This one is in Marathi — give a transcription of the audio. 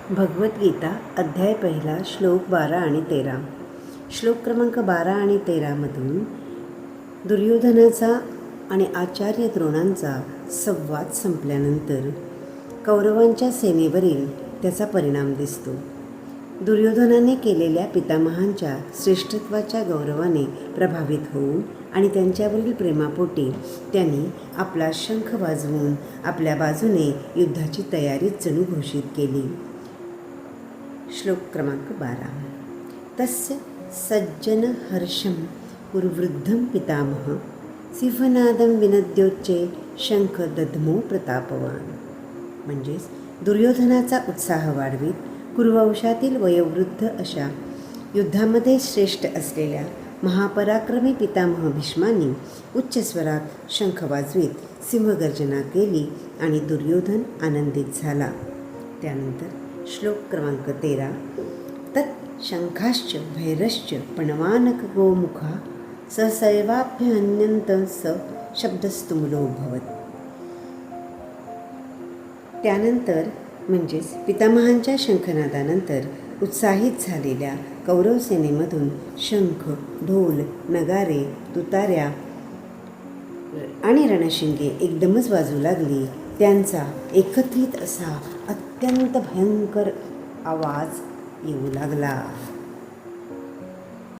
भगवद्गीता अध्याय पहिला श्लोक 12 आणि 13. श्लोक क्रमांक 12 आणि 13मधून दुर्योधनाचा आणि आचार्य द्रोणांचा संवाद संपल्यानंतर कौरवांच्या सेनेवरील त्याचा परिणाम दिसतो. दुर्योधनाने केलेल्या पितामहांच्या श्रेष्ठत्वाच्या गौरवाने प्रभावित होऊन आणि त्यांच्यावरील प्रेमापोटी त्यांनी आपला शंख वाजवून आपल्या बाजूने युद्धाची तयारी जणू घोषित केली. श्लोक क्रमांक 12. तस्य सज्जन हर्षम कुरुवृद्धं पितामह सिंहनादं विनद्योच्चे शंख दद्मो प्रतापवान. म्हणजेच दुर्योधनाचा उत्साह वाढवीत कुरुवंशातील वयोवृद्ध अशा युद्धामध्ये श्रेष्ठ असलेल्या महापराक्रमी पितामह भीष्मांनी उच्च स्वरात शंख वाजवीत सिंहगर्जना केली आणि दुर्योधन आनंदित झाला. त्यानंतर श्लोक क्रमांक 13. तत् शंखाश्च भैरश्च पणवानक गोमुखा सहसैवाभ्यहन्यन्त स शब्दस्तुमुलोऽभवत्. त्यानंतर म्हणजेच पितामहांच्या शंखनादानंतर उत्साहित झालेल्या कौरव सेनेमधून शंख, ढोल, नगारे, तुताऱ्या आणि रणशिंगे एकदमच वाजू लागली. त्यांचा एकत्रित असा अत्यंत भयंकर आवाज येऊ लागला.